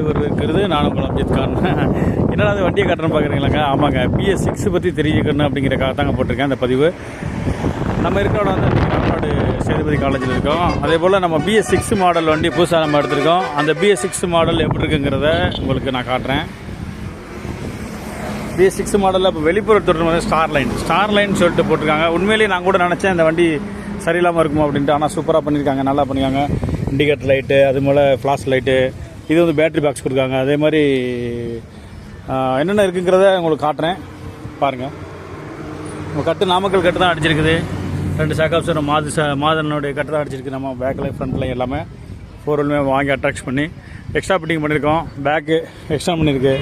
ஒருவர் இருக்கிறது. நானும் உங்கள் அப்ஜித் கான். என்னடா அது வண்டியை கட்டணும் பார்க்குறீங்களாங்க? ஆமாங்க, BS6 பற்றி தெரிஞ்சுக்கணும் அப்படிங்கிறக்காக தாங்க போட்டிருக்கேன் அந்த பதிவு. நம்ம இருக்கிற வந்து தமிழ்நாடு சேதுபதி காலேஜில் இருக்கோம். அதே போல் நம்ம BS6 மாடல் வண்டி புதுசாக நம்ம எடுத்திருக்கோம். அந்த BS6 மாடல் எப்படி இருக்குங்கிறத உங்களுக்கு நான் காட்டுறேன். BS6 மாடலில் இப்போ வெளிப்புற தோற்றம் வந்து ஸ்டார் லைன் சொல்லிட்டு போட்டிருக்காங்க. உண்மையிலேயே நான் கூட நினச்சேன் இந்த வண்டி சரியில்லாமல் இருக்குமோ அப்படின்ட்டு. ஆனால் சூப்பராக பண்ணியிருக்காங்க, நல்லா பண்ணியிருக்காங்க. இண்டிகேட்டர் லைட்டு, அது போல் ஃப்ளாஷ் லைட்டு, இது வந்து பேட்ரி பாக்ஸ் கொடுக்காங்க. அதே மாதிரி என்னென்ன இருக்குங்கிறத உங்களுக்கு காட்டுறேன் பாருங்கள். நம்ம கட்டு நாமக்கல் கட்டு தான் அடிச்சிருக்குது. 2 சாக்காப்ஸும் மாதனுடைய கட்டு தான் அடிச்சிருக்கு. நம்ம பேக்கில் ஃப்ரண்ட்டில் எல்லாமே 4 வீலுமே வாங்கி அட்ராக்ட் பண்ணி எக்ஸ்ட்ரா ஃபிட்டிங் பண்ணியிருக்கோம். பேக்கு எக்ஸ்ட்ரா பண்ணியிருக்கு,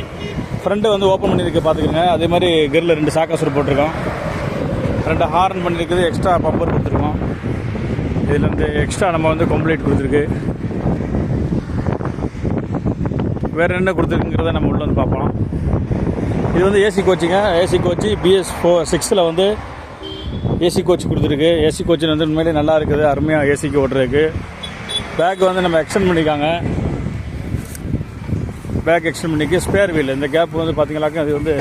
ஃப்ரண்ட்டு வந்து ஓப்பன் பண்ணியிருக்கு பார்த்துக்கோங்க. அதே மாதிரி கிரில் 2 சாக்காப்ஸ் போட்டிருக்கோம். 2 ஹார்ன் பண்ணியிருக்குது, எக்ஸ்ட்ரா பம்பர் கொடுத்துருக்கோம். இதில் வந்து எக்ஸ்ட்ரா நம்ம வந்து கம்ப்ளீட் கொடுத்துருக்கு. வேறு என்ன கொடுத்துருக்குங்கிறத நம்ம உள்ளே வந்து பார்ப்போம். இது வந்து ஏசி கோச்சுங்க. ஏசி கோச்சு BS6 வந்து ஏசி கோச் கொடுத்துருக்கு. ஏசி கோச்சு வந்து உண்மையிலே நல்லா இருக்குது, அருமையாக ஏசிக்கு ஓட்டுறதுக்கு. பேக் வந்து நம்ம எக்ஸ்டெண்ட் பண்ணிக்காங்க. பேக் எக்ஸ்டெண்ட் பண்ணிக்கு ஸ்பேர் வீல், இந்த கேப் வந்து பார்த்தீங்கன்னாக்கா அது வந்து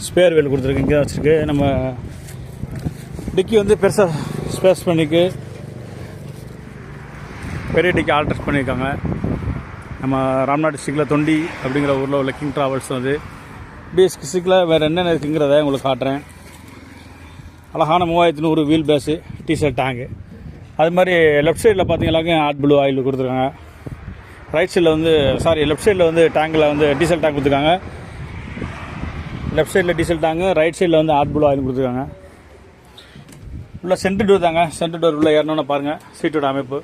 ஸ்பேர் வீல் கொடுத்துருக்கு. இங்கே வச்சுருக்கு. நம்ம டிக்கி வந்து பெருசாக ஸ்பேஸ் பண்ணிக்கு பெரிய டிக்கி ஆல்ட்ரேட் பண்ணியிருக்காங்க. நம்ம ராம்நாத் டிஸ்ட்ரிக்டில் தொண்டி அப்படிங்கிற ஊரில் உள்ள கிங் ட்ராவல்ஸ் வந்து BS6 வேறு என்னென்ன இருக்குங்கிறத உங்களுக்கு காட்டுறேன். அழகான 3100 வீல் பேஸு, டீசல் டேங்கு. அது மாதிரி லெஃப்ட் சைடில் பார்த்தீங்கன்னாக்கா ஆட் ப்ளூ ஆயில் கொடுத்துருக்காங்க. ரைட் சைடில் வந்து லெஃப்ட் சைடில் வந்து டேங்கில் வந்து டீசல் டேங்க் கொடுத்துருக்காங்க. லெஃப்ட் சைடில் டீசல் டேங்கு, ரைட் சைடில் வந்து ஆட் ப்ளூ ஆயில் கொடுத்துருக்காங்க. உள்ள சென்ட்ரு டோர் தாங்க. சென்ட்ரு டோர் உள்ள ஏறணுன்னு பாருங்கள் சீட்டோட அமைப்பு.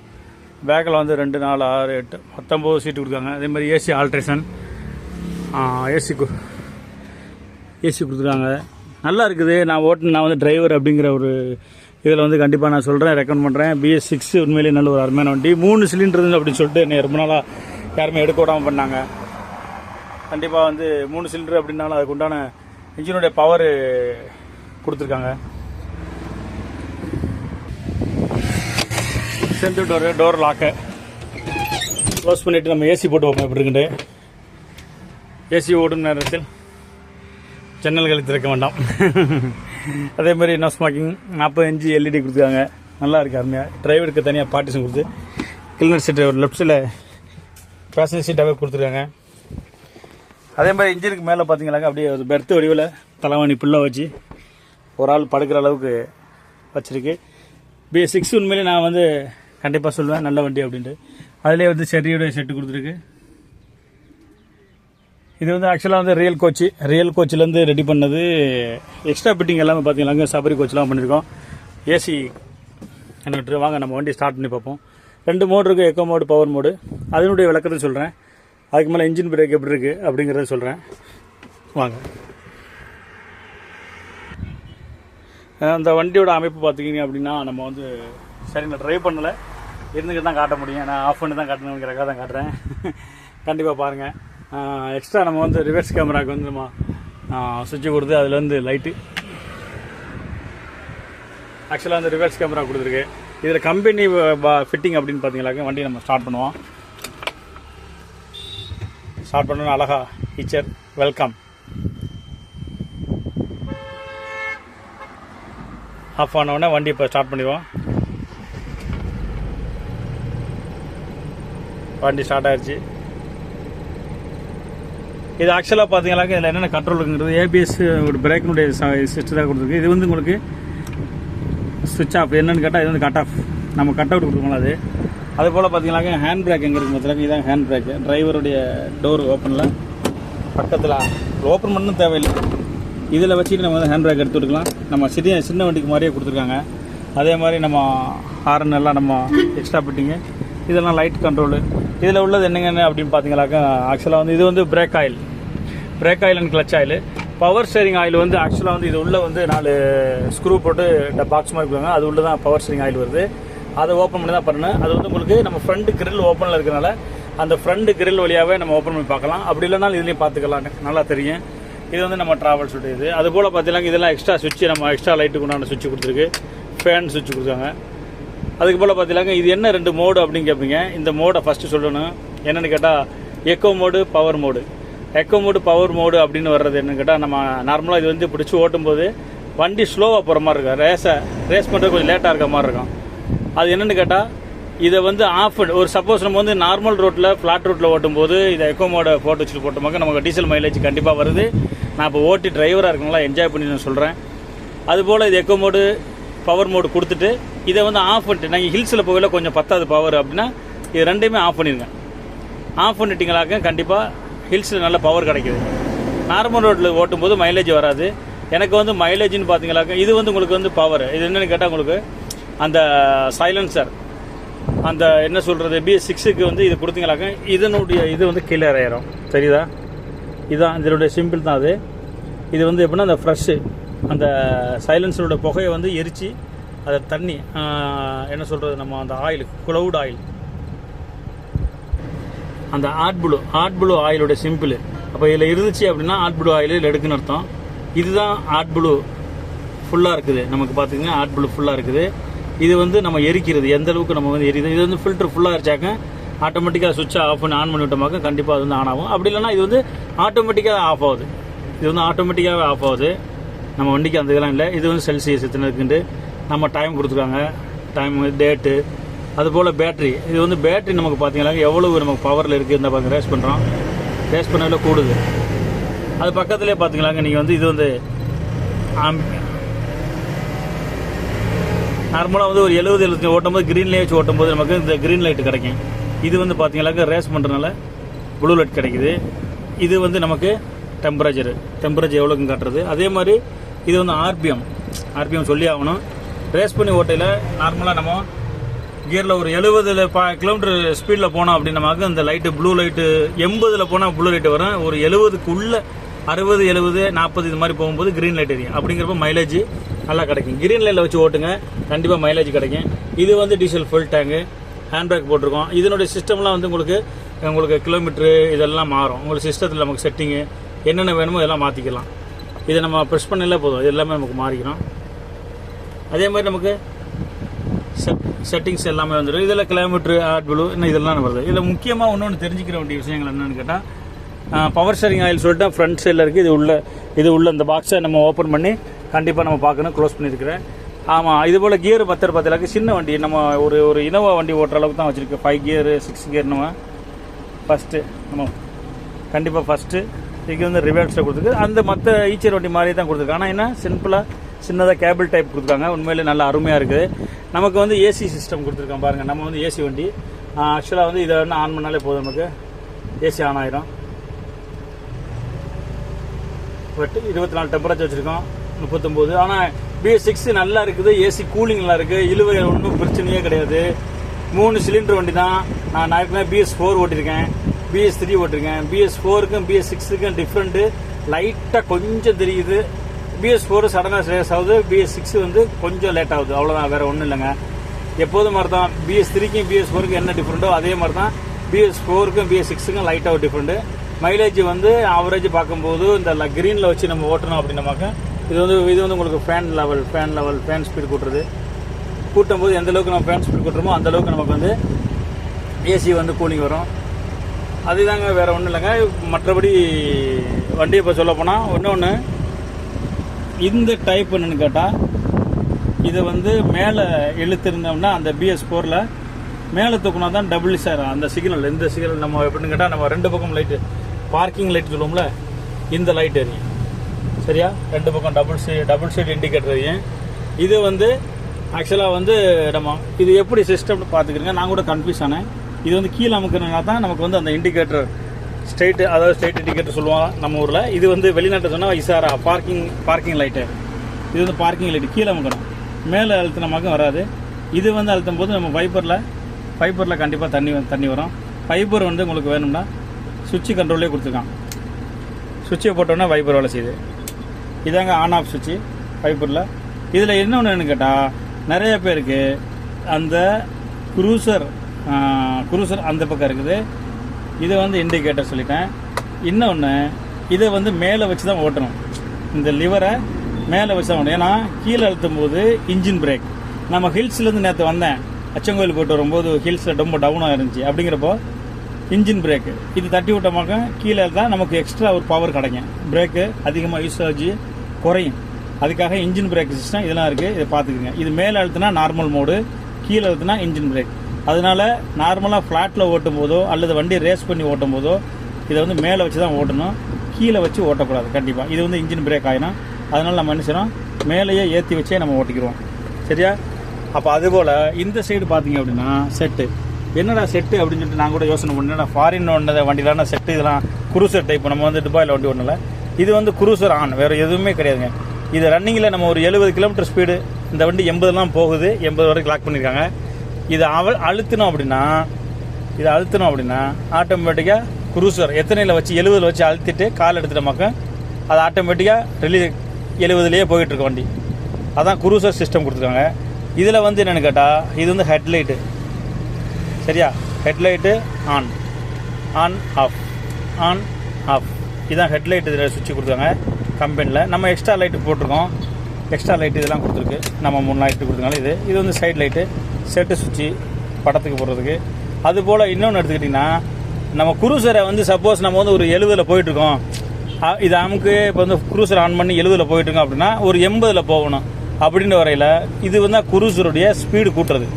பேக்கில் வந்து 2, 4, 6, 8, 19 சீட்டு கொடுத்தாங்க. அதே மாதிரி ஏசி ஆல்ட்ரேஷன், ஏசி கொடுத்துருக்காங்க. நல்லா இருக்குது. நான் வந்து டிரைவர் அப்படிங்கிற ஒரு இதில் வந்து கண்டிப்பாக நான் சொல்கிறேன், ரெக்கமெண்ட் பண்ணுறேன். BS6 உண்மையிலேயே நல்ல ஒரு அருமையான வண்டி. 3 சிலிண்டர் அப்படின்னு சொல்லிட்டு என்னை ரொம்ப நாளாக யாருமே எடுக்க விடாமல் பண்ணாங்க. கண்டிப்பாக வந்து 3 சிலிண்டர் அப்படின்னாலும் அதுக்கு உண்டான இன்ஜினுடைய பவர் கொடுத்துருக்காங்க. சென்ட்ரு டோர் லாக்கை க்ளோஸ் பண்ணிவிட்டு நம்ம ஏசி போட்டு வைப்போம். எப்படி இருக்குண்டு ஏசி ஓடும் நேரத்தில் ஜன்னல்களை திறக்க வேண்டாம். அதே மாதிரி நோ ஸ்மோக்கிங், 40 இன்ச்சு LED கொடுத்துருக்காங்க. நல்லா இருக்குது அருமையாக. டிரைவருக்கு தனியாக பார்ட்டிஷன் கொடுத்து கிளீனர் சீட்டு ஒரு லெஃப்ட் சைடில் பேசஞ்சர் சீட்டாகவே கொடுத்துருக்காங்க. அதே மாதிரி இன்ஜினுக்கு மேலே பார்த்தீங்கன்னாக்கா அப்படியே ஒரு பெர்த்து வடிவில் தலைவாணி புல்லாக வச்சு ஒரு ஆள் படுக்கிற அளவுக்கு வச்சுருக்கு. BS6 உண்மையிலே நான் வந்து கண்டிப்பாக சொல்லுவேன் நல்ல வண்டி அப்படின்ட்டு. அதிலே வந்து செரியோடைய செட்டு கொடுத்துருக்கு. இது வந்து ஆக்சுவலாக வந்து ரியல் கோச்சிலேருந்து ரெடி பண்ணது. எக்ஸ்ட்ரா ஃபிட்டிங் எல்லாமே பார்த்தீங்கன்னாங்க சபரி கோச்செலாம் பண்ணியிருக்கோம். ஏசி என்ன வாங்க நம்ம வண்டி ஸ்டார்ட் பண்ணி பார்ப்போம். 2 மோடு இருக்குது, எக்கோ மோடு, பவர் மோடு. அதனுடைய விளக்கத்தை சொல்கிறேன். அதுக்கு மேலே இன்ஜின் பிரேக் எப்படி இருக்குது அப்படிங்கிறத சொல்கிறேன் வாங்க. அந்த வண்டியோட அமைப்பு பார்த்துக்கிங்க அப்படின்னா நம்ம வந்து சரி நான் ட்ரைவ் பண்ணலை, இருந்துக்கிட்டு தான் காட்ட முடியும். நான் ஆஃப் பண்ணி தான் காட்டணுங்கிறக்காக தான் காட்டுறேன். கண்டிப்பாக பாருங்கள். எக்ஸ்ட்ரா நம்ம வந்து ரிவர்ஸ் கேமராவுக்கு வந்து நம்ம சுவிட்சு கொடுத்து அதில் வந்து லைட்டு ஆக்சுவலாக வந்து ரிவர்ஸ் கேமரா கொடுத்துருக்கு. இதில் கம்பெனி ஃபிட்டிங் அப்படின்னு பார்த்தீங்கன்னாக்க வண்டி நம்ம ஸ்டார்ட் பண்ணுவோம். ஸ்டார்ட் பண்ணோன்னா அழகா டீச்சர் வெல்கம். ஆஃப் ஆனவுடனே வண்டி இப்போ ஸ்டார்ட் பண்ணிடுவோம். வண்டி ஸ்டார்ட் ஆகிடுச்சு. இது ஆக்சுவலாக பார்த்தீங்கன்னாக்கா இதில் என்னென்ன கண்ட்ரோல் இருக்குங்கிறது ABS ஒரு பிரேக்கினுடைய சிஸ்டம் தான் கொடுத்துருக்கு. இது வந்து உங்களுக்கு சுவிட்ச் ஆஃப் என்னென்னு கேட்டால் இது வந்து கட் ஆஃப், நம்ம கட் அவுட் கொடுக்கணும். அது போல் பார்த்தீங்கன்னாக்கா ஹேண்ட் பிரேக் எங்கே இருக்குது பார்த்தீங்கன்னா இதுதான் ஹேண்ட் பிரேக்கு. டிரைவருடைய டோர் ஓப்பனில் பக்கத்தில் ஓப்பன் பண்ணணும் தேவையில்லை. இதில் வச்சுட்டு நம்ம வந்து ஹேண்ட் பிரேக் எடுத்து விட்டுக்கலாம். நம்ம சின்ன வண்டிக்கு மாதிரியே கொடுத்துருக்காங்க. அதே மாதிரி நம்ம ஹார்ன் எல்லாம் நம்ம எக்ஸ்ட்ரா ஃபிட்டிங்கு, இதெல்லாம் லைட் கண்ட்ரோலு. இதில் உள்ளது என்னங்க அப்படின்னு பார்த்தீங்கன்னாக்கா ஆக்சுவலாக வந்து இது வந்து brake oil and clutch oil. Power steering oil வந்து ஆக்சுவலாக வந்து இது உள்ளே வந்து 4 ஸ்க்ரூ போட்டு பாக்ஸ் மாதிரி கொடுங்க. அது உள்ள தான் பவர் ஸ்டேரிங் ஆயில் வருது. அதை ஓப்பன் பண்ணி தான் பண்ணணும். அது வந்து உங்களுக்கு நம்ம ஃப்ரண்ட் கிரில் ஓப்பனில் இருக்கிறனால அந்த ஃப்ரண்ட் கிரில் வழியாகவே நம்ம ஓப்பன் பண்ணி பார்க்கலாம். அப்படி இல்லைனாலும் இதுலேயும் பார்த்துக்கலாம், நல்லா தெரியும். இது வந்து நம்ம ட்ராவல் சுட்டு. இது அது போல் பார்த்தீங்கன்னா இதெல்லாம் எக்ஸ்ட்ரா சுவிட்சு, நம்ம எக்ஸ்ட்ரா லைட்டுக்கு உண்டான சுவிட்சு கொடுத்துருக்கு. ஃபேன் சுவிட்ச் கொடுத்தாங்க. அதுக்கு போல் பார்த்தீங்கன்னா இது என்ன 2 மோடு அப்படின்னு கேட்பீங்க. இந்த மோடை ஃபஸ்ட்டு சொல்லணும். என்னென்னு கேட்டால் echo mode, power mode. Echo mode, power mode அப்படின்னு வர்றது என்னன்னு கேட்டால், நம்ம நார்மலாக இது வந்து பிடிச்சி ஓட்டும்போது வண்டி ஸ்லோவாக போகிற மாதிரி இருக்கும், ரேஸ் பண்ணுறது கொஞ்சம் லேட்டாக இருக்க மாதிரி இருக்கும். அது என்னென்னு கேட்டால், இதை வந்து ஆஃப் ஒரு சப்போஸ் நம்ம வந்து நார்மல் ரோட்டில் ஃப்ளாட் ரோட்டில் ஓட்டும்போது இதை எக்கோ மோடை போட்டு வச்சுட்டு போட்டோமாக்க நமக்கு டீசல் மைலேஜ் கண்டிப்பாக வருது. நான் இப்போ ஓட்டி டிரைவராக இருக்கனால என்ஜாய் பண்ணி நான் சொல்கிறேன். அதுபோல் இது எக்கோ மோடு, பவர் மோடு கொடுத்துட்டு இதை வந்து ஆஃப் பண்ணிட்டு, நாங்கள் ஹில்ஸில் போகல கொஞ்சம் பத்தாது பவர் அப்படின்னா இது ரெண்டையுமே ஆஃப் பண்ணிடுங்க. ஆஃப் பண்ணிட்டீங்களாக்க கண்டிப்பாக ஹில்ஸில் நல்ல பவர் கிடைக்கிது. நார்மல் ரோட்டில் ஓட்டும்போது மைலேஜ் வராது. எனக்கு வந்து மைலேஜ்னு பார்த்தீங்களாக்க இது வந்து உங்களுக்கு வந்து பவர். இது என்னென்னு கேட்டால் உங்களுக்கு அந்த சைலன்சர், அந்த என்ன சொல்கிறது, BS6க்கு வந்து இது கொடுத்தீங்களாக்க இதனுடைய இது வந்து கிளியர் ஆயிரும். தெரியுதா? இதுதான் இதனுடைய சிம்பிள் தான் அது. இது வந்து எப்படின்னா அந்த ஃப்ரெஷ்ஷு அந்த சைலன்சரோட புகையை வந்து எரித்து அதை தண்ணி என்ன சொல்கிறது, நம்ம அந்த ஆயில், க்ளவுட் ஆயில், அந்த ஆட் ப்ளூ ஆயிலோட சிம்பிள். அப்போ இதில் இருந்துச்சு அப்படின்னா ஆட் ப்ளூ ஆயில் இதில் எடுக்குன்னு அர்த்தம். இதுதான் ஆட் ப்ளூ ஃபுல்லாக இருக்குது. நமக்கு பார்த்திங்கன்னா ஆட் ப்ளூ ஃபுல்லாக இருக்குது. இது வந்து நம்ம எரிக்கிறது எந்த அளவுக்கு நம்ம வந்து எரியுது. இது வந்து ஃபில்டர் ஃபுல்லாக இருச்சாக்க ஆட்டோமேட்டிக்காக சுவிட்சை ஆஃப் பண்ணி ஆன் பண்ணி விட்டோமாக்க கண்டிப்பாக அது வந்து ஆன் ஆகும். அப்படி இல்லைனா இது வந்து ஆட்டோமேட்டிக்காக ஆஃப் ஆகுது. இது வந்து ஆட்டோமேட்டிக்காகவே ஆஃப் ஆகுது. நம்ம வண்டிக்கு அந்த இதெல்லாம் இல்லை. இது வந்து செல்சியஸ் எத்தனை இருக்குன்ட்டு நம்ம டைம் கொடுத்துருக்காங்க, டைம், டேட்டு. அதுபோல் பேட்ரி, இது வந்து பேட்ரி நமக்கு பார்த்தீங்கன்னா எவ்வளவு நமக்கு பவரில் இருக்குது. இந்த பக்கம் ரேஸ் பண்ணுறோம், ரேஸ் பண்ணதில் கூடுது. அது பக்கத்துலேயே பார்த்தீங்களாங்க நீங்கள் வந்து இது வந்து நார்மலாக வந்து ஒரு 70 ஓட்டும்போது க்ரீன்லேயே வச்சு ஓட்டும்போது நமக்கு இந்த க்ரீன் லைட் கிடைக்கும். இது வந்து பார்த்தீங்கன்னாக்க ரேஸ் பண்ணுறதுனால ப்ளூ லைட் கிடைக்குது. இது வந்து நமக்கு டெம்பரேச்சர் எவ்வளோக்குன்னு காட்டுறது. அதே மாதிரி இது வந்து ஆர்பிஎம் சொல்லி ஆகணும். ரேஸ் பண்ணி ஓட்டையில் நார்மலாக நம்ம கியரில் ஒரு 70 கிலோமீட்டர் ஸ்பீடில் போனோம் அப்படின்னமாக்க இந்த லைட்டு ப்ளூ லைட்டு 80 போனால் ப்ளூ லைட்டு வரும். ஒரு 70க்குள்ளே 60, 70, 40 இது மாதிரி போகும்போது க்ரீன் லைட் எரியும். அப்படிங்கிறப்ப மைலேஜ் நல்லா கிடைக்கும். க்ரீன் லைட்டில் வச்சு ஓட்டுங்க, கண்டிப்பாக மைலேஜ் கிடைக்கும். இது வந்து diesel full tank, hand brake போட்டிருக்கோம். இதனுடைய சிஸ்டம்லாம் வந்து உங்களுக்கு கிலோமீட்ரு இதெல்லாம் மாறும். உங்களுக்கு சிஸ்டத்தில் நமக்கு செட்டிங்கு என்னென்ன வேணுமோ இதெல்லாம் மாற்றிக்கலாம். இதை நம்ம ப்ரெஸ் பண்ணல போதும், இது எல்லாமே நமக்கு மாறிக்கணும். அதே மாதிரி நமக்கு செட்டிங்ஸ் எல்லாமே வந்துடும். இதில் கிலோமீட்ரு, ஆட் ப்ளூ, இன்னும் இதெல்லாம் வருது. இதில் முக்கியமாக ஒன்று தெரிஞ்சுக்கிற வேண்டிய விஷயங்கள் என்னென்னு கேட்டால், பவர் ஸ்டீரிங் ஆயில் சொல்லிட்டு ஃப்ரண்ட் சைடில் இருக்குது. இது உள்ள இந்த பாக்ஸை நம்ம ஓப்பன் பண்ணி கண்டிப்பாக நம்ம பார்க்கணும். க்ளோஸ் பண்ணியிருக்கிறேன். ஆமாம், இது போல் கியர் 10 சின்ன வண்டி நம்ம ஒரு இனோவா வண்டி ஓட்டுற அளவுக்கு தான் வச்சுருக்கு. 5 கியர் 6 கியர் நம்ம ஃபஸ்ட்டு நம்ம கண்டிப்பாக ஃபஸ்ட்டு இதுக்கு வந்து ரிவர்ஸில் கொடுத்துருக்கு. அந்த மற்ற ஈச்சர் வண்டி மாதிரி தான் கொடுத்துருக்கு. ஆனால் என்ன சிம்பிளாக சின்னதாக கேபிள் டைப் கொடுத்துருக்காங்க. உண்மையிலே நல்லா அருமையாக இருக்குது. நமக்கு வந்து ஏசி சிஸ்டம் கொடுத்துருக்காங்க பாருங்கள். நம்ம வந்து ஏசி வண்டி ஆக்சுவலாக வந்து இதை வந்து ஆன் பண்ணாலே போதும், நமக்கு ஏசி ஆன் ஆயிரும். பட் 24 டெம்பரேச்சர் வச்சுருக்கோம், 39. ஆனால் BS6 நல்லா இருக்குது. ஏசி கூலிங் நல்லா இருக்குது. இழுவை ஒன்றும் பிரச்சனையே கிடையாது. 3 சிலிண்டர் வண்டி தான். நான் BS4 ஓட்டியிருக்கேன், BS3 ஓட்டிருக்கேன். BS4க்கும் BS6க்கும் டிஃப்ரெண்ட்டு லைட்டாக கொஞ்சம் தெரியுது. BS4 சடனாக ரேஸ் ஆகுது, BS6 வந்து கொஞ்சம் லேட் ஆகுது, அவ்வளோதான், வேறு ஒன்றும் இல்லைங்க. எப்போதும் மாதிரி தான் BS3க்கும் BS4க்கும் என்ன டிஃப்ரெண்ட்டோ அதே மாதிரி தான் BS4க்கும் BS6க்கும் லைட்டாக ஒரு டிஃப்ரெண்ட்டு. மைலேஜ் வந்து ஆவரேஜ் பார்க்கும்போது இந்த க்ரீனில் வச்சு நம்ம ஓட்டணும் அப்படின்னமாக்க இது வந்து உங்களுக்கு ஃபேன் ஸ்பீடு கூட்டும் போது எந்த அளவுக்கு நம்ம ஃபேன் ஸ்பீட் கூட்டுறோமோ அந்த அளவுக்கு நமக்கு வந்து ஏசி வந்து கூலிங் வரும். அதுதாங்க, வேறு ஒன்றும் இல்லைங்க. மற்றபடி வண்டியை இப்போ சொல்ல போனால் ஒன்று இந்த டைப் என்னன்னு கேட்டால், இதை வந்து மேலே இழுத்துருந்தோம்னா அந்த BS4ல் மேலே தூக்குனா தான் டபுள் சார் அந்த சிக்னல். இந்த சிக்னல் நம்ம எப்படின்னு கேட்டால், நம்ம 2 பக்கம் லைட்டு, பார்க்கிங் லைட் சொல்லுவோம்ல, இந்த லைட் எரியும். சரியா? 2 பக்கம் டபுள் சைடு இண்டிகேட்டர் எரியும். இது வந்து ஆக்சுவலாக வந்து நம்ம இது எப்படி சிஸ்டம்னு பார்த்துக்கிறீங்க. நான் கூட கன்ஃபியூஸ் ஆனேன். இது வந்து கீழே அமுக்குனா தான் நமக்கு வந்து அந்த இண்டிகேட்டர் ஸ்ட்ரைட் இண்டிகேட்டர் சொல்லுவாங்க நம்ம ஊரில். இது வந்து வெளிநாட்டை சொன்னால் இசாரா பார்க்கிங் லைட்டு. இது வந்து பார்க்கிங் லைட்டு கீழே அமுக்கணும், மேலே அழுத்தினமாக வராது. இது வந்து அழுத்தும் போது நம்ம ஃபைபரில் கண்டிப்பாக தண்ணி வரும். ஃபைபர் வந்து உங்களுக்கு வேணும்னா சுவிட்சு கண்ட்ரோல்லே கொடுத்துருக்கான். சுவிட்சை போட்டோன்னா ஃபைபர் வேலை செய்யுது. இதாங்க ஆன் ஆஃப் சுவிட்சு ஃபைபரில். இதில் என்ன ஒன்றுன்னு கேட்டால், நிறைய பேருக்கு அந்த குரூசர் அந்த பக்கம் இருக்குது. இதை வந்து இண்டிகேட்டர் சொல்லிட்டேன். இன்னொன்று, இதை வந்து மேலே வச்சு தான் ஓட்டணும். இந்த லிவரை மேலே வச்சு தான் ஓட்டணும். ஏன்னா கீழே அழுத்தும் போது இன்ஜின் பிரேக். நம்ம ஹில்ஸ்லேருந்து நேற்று வந்தேன், அச்சங்கோயில் போயிட்டு வரும்போது ஹில்ஸில் ரொம்ப டவுனாக இருந்துச்சு. அப்படிங்கிறப்போ இன்ஜின் பிரேக்கு இது தட்டி விட்டோமாக்க கீழே தான் நமக்கு எக்ஸ்ட்ரா ஒரு பவர் கிடைக்கும். பிரேக்கு அதிகமாக யூஸ் ஆச்சு குறையும். அதுக்காக இன்ஜின் பிரேக் சிஸ்டம் இதெல்லாம் இருக்குது. இதை பார்த்துக்குங்க. இது மேலே அழுத்தினா நார்மல் மோடு, கீழே அழுத்தினா இன்ஜின் பிரேக். அதனால நார்மலாக ஃப்ளாட்டில் ஓட்டும் போதோ அல்லது வண்டி ரேஸ் பண்ணி ஓட்டும் போதோ இதை வந்து மேலே வச்சு தான் ஓட்டணும், கீழே வச்சு ஓட்டக்கூடாது கண்டிப்பாக. இது வந்து இன்ஜின் பிரேக் ஆகினா அதனால் நம்ம என்ன செய்யணும், மேலேயே ஏற்றி வச்சே நம்ம ஓட்டிக்கிறோம். சரியா? அப்போ அதுபோல் இந்த சைடு பார்த்தீங்க அப்படின்னா செட்டு என்னடா செட்டு அப்படின்னு சொல்லிட்டு நான் கூட யோசனை பண்ணேன். ஃபாரின் ஒன்று வண்டியிலான செட்டு இதெல்லாம் குரூசர் டைப். நம்ம வந்து துபாயில் வண்டி ஒன்றும் இல்லை, இது வந்து குரூசர் ஆன், வேறு எதுவுமே கிடையாதுங்க. இது ரன்னிங்கில் நம்ம ஒரு 70 கிலோமீட்டர் ஸ்பீடு, இந்த வண்டி 80 போகுது, 80 வரைக்கும் லாக் பண்ணியிருக்காங்க. இதை அழுத்தினோம் அப்படின்னா ஆட்டோமேட்டிக்காக குரூசர் எத்தனையில் வச்சு 70 வச்சு அழுத்திட்டு கால் எடுத்துட்டோமாக்க அது ஆட்டோமேட்டிக்காக ரிலீஸ் 70லேயே போயிட்டுருக்கு வண்டி. அதான் குரூசர் சிஸ்டம் கொடுத்துருக்காங்க. இதில் வந்து என்னென்னு கேட்டால் இது வந்து ஹெட்லைட்டு. சரியா? ஹெட்லைட்டு ஆன் ஆஃப் இதுதான் ஹெட்லைட். இதில் சுவிட்ச் கொடுத்தாங்க கம்பெனியில். நம்ம எக்ஸ்ட்ரா லைட்டு போட்டிருக்கோம். எக்ஸ்ட்ரா லைட்டு இதெல்லாம் கொடுத்துருக்கு. நம்ம 3 லைட்டு கொடுத்துருக்காங்க. இது வந்து சைட் லைட்டு, செட்டு சுவிட்சு படத்துக்கு போடுறதுக்கு. அதுபோல் இன்னொன்று எடுத்துக்கிட்டிங்கன்னா நம்ம குரூசரை வந்து சப்போஸ் நம்ம வந்து ஒரு 70 போயிட்டுருக்கோம், இது நமக்கு இப்போ வந்து குரூசர் ஆன் பண்ணி 70 போயிட்டுருக்கோம் அப்படின்னா ஒரு 80 போகணும் அப்படின்ற வரையில் இது வந்து குரூசருடைய ஸ்பீடு கூட்டுறது.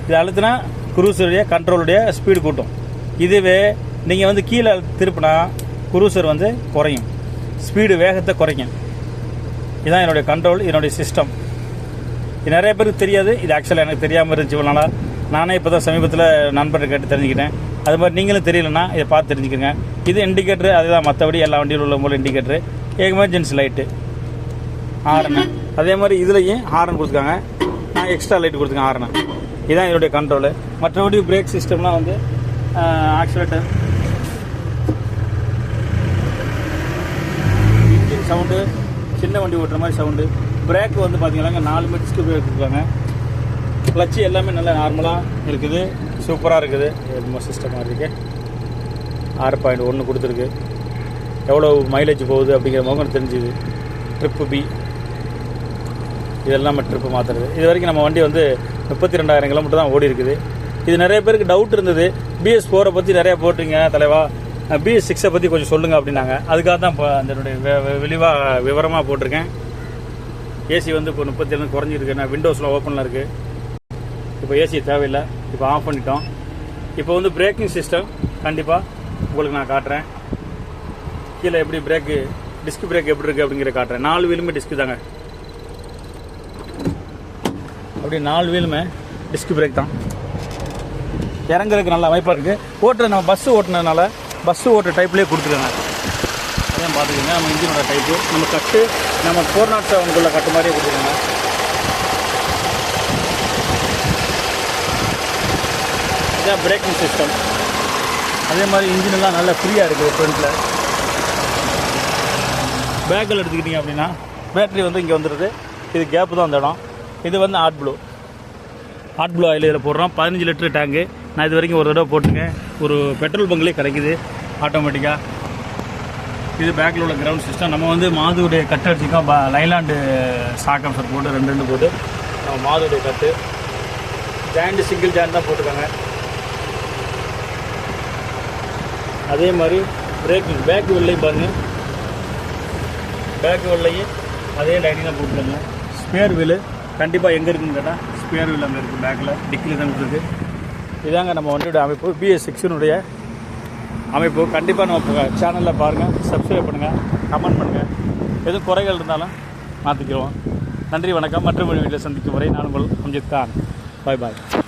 இது அழுத்தினா குரூசருடைய கண்ட்ரோலுடைய ஸ்பீடு கூட்டும். இதுவே நீங்கள் வந்து கீழே திருப்பினா குரூசர் வந்து குறையும், ஸ்பீடு வேகத்தை குறைக்கும். இதுதான் என்னுடைய கண்ட்ரோல், என்னுடைய சிஸ்டம். இது நிறைய பேருக்கு தெரியாது. இது ஆக்சுவலாக எனக்கு தெரியாமல் இருந்துச்சு இவ்வளோ நாளாக. நானே இப்போ தான் சமீபத்தில் நண்பர்கிட்ட கேட்டு தெரிஞ்சுக்கிட்டேன். அது மாதிரி நீங்களும் தெரியலன்னா இதை பார்த்து தெரிஞ்சுக்கோங்க. இது இண்டிகேட்டரு, அதுதான் மற்றபடி எல்லா வண்டியில் உள்ள போல் இண்டிகேட்டரு. Emergency light, horn. அதே மாதிரி இதுலேயும் ஹாரன் கொடுத்துருக்காங்க. நான் எக்ஸ்ட்ரா லைட்டு கொடுத்துருக்கேன் ஹாரனு. இதுதான் என்னுடைய கண்ட்ரோலு. மற்றபடி பிரேக் சிஸ்டம்லாம் வந்து ஆக்சிலேட்டர், இன்ஜின் சவுண்டு, சின்ன வண்டி ஓட்டுற மாதிரி சவுண்டு. பிரேக் வந்து பார்த்தீங்கன்னா 4 டிஸ்க் பிரேக் கொடுத்துருக்காங்க. கிளச்சு எல்லாமே நல்லா நார்மலாக இருக்குது, சூப்பராக இருக்குது. ரொம்ப சிஸ்டமாக இருக்குது. 6.1 கொடுத்துருக்கு. எவ்வளோ மைலேஜ் போகுது அப்படிங்கிற மாதிரி தெரிஞ்சுது. ட்ரிப்பு பி இதெல்லாம் நம்ம ட்ரிப்பு மாற்றுறது. இது வரைக்கும் நம்ம வண்டி வந்து 32,000 கிலோமீட்டர் தான் ஓடி இருக்குது. இது நிறைய பேருக்கு டவுட் இருந்தது. BS4 பற்றி நிறையா போட்டிங்க தலைவா, BS6 பற்றி கொஞ்சம் சொல்லுங்கள் அப்படின்னாங்க. அதுக்காக தான் இப்போ அதனுடைய விவரமாக போட்டிருக்கேன். ஏசி வந்து இப்போ 37 குறைஞ்சிருக்கு. நான் விண்டோஸில் ஓப்பனில் இருக்குது. இப்போ ஏசி தேவையில்லை, இப்போ ஆஃப் பண்ணிட்டோம். இப்போ வந்து பிரேக்கிங் சிஸ்டம் கண்டிப்பாக உங்களுக்கு நான் காட்டுறேன். கீழே எப்படி பிரேக்கு, டிஸ்க் பிரேக் எப்படி இருக்குது அப்படிங்கிற காட்டுறேன். 4 வீலுமே டிஸ்க்கு தாங்க. அப்படி 4 வீலுமே டிஸ்க் பிரேக் தான். இறங்குறதுக்கு நல்ல அமைப்பாக இருக்குது. ஓட்டுறது நம்ம பஸ்ஸு ஓட்டுனதுனால பஸ்ஸு ஓட்டுற டைப்லேயே கொடுத்துருக்காங்க. அதையும் பார்த்துக்கோங்க. நம்ம இன்ஜினோட டைப்பு, நம்ம கட்டு நம்ம 407 கட்டு மாதிரியே கொடுத்துருக்காங்க. இதுதான் பிரேக்கிங் சிஸ்டம். அதே மாதிரி இன்ஜினெல்லாம் நல்லா ஃப்ரீயாக இருக்குது. ஃப்ரண்ட்டில் பேக்கில் எடுத்துக்கிட்டிங்க அப்படின்னா பேட்டரி வந்து இங்கே வந்துடுது. இது கேப்பு தான் அந்த இடம். இது வந்து ஹாட் ப்ளூ ஆயில் இதில் போடுறோம். 15 லிட்டர் டேங்கு. நான் இது வரைக்கும் ஒரு தடவை போட்டுங்க. ஒரு பெட்ரோல் பங்க்லேயே கிடைக்குது ஆட்டோமேட்டிக்காக. இது பேக்கில் உள்ள கிரவுண்ட் சிஸ்டம். நம்ம வந்து மாதுடைய கட்டு அடிச்சிக்கோம். லைலாண்டு சாக்கம் செட் போட்டு 2 போட்டு நம்ம மாதுடைய கட்டு ஜாயிண்ட் சிங்கிள் ஜாயிண்ட் தான் போட்டுருக்காங்க. அதே மாதிரி பிரேக்கிங் பேக் வீல்லையும் பாருங்கள். பேக் வீல்லையும் அதே லைனிங் தான் போட்டுருக்காங்க. ஸ்பேர் வீலு கண்டிப்பாக எங்கே இருக்குன்னு கேட்டால் ஸ்பேர் வீல் அங்கே இருக்குது. பேக்கில் டிக்கில் தான் இருக்குது. இதாங்க நம்ம வண்டியோட அமைப்பு. BS6 அமைப்பு. கண்டிப்பாக நம்ம சேனலில் பாருங்கள், சப்ஸ்கிரைப் பண்ணுங்கள், கமெண்ட் பண்ணுங்கள். எதுவும் குறைகள் இருந்தாலும் மாற்றிக்கிறோம். நன்றி, வணக்கம். மற்றொரு வீடியோவில் சந்திக்கும் வரை நான் உங்கள் அம்ஜித் கான். பாய்.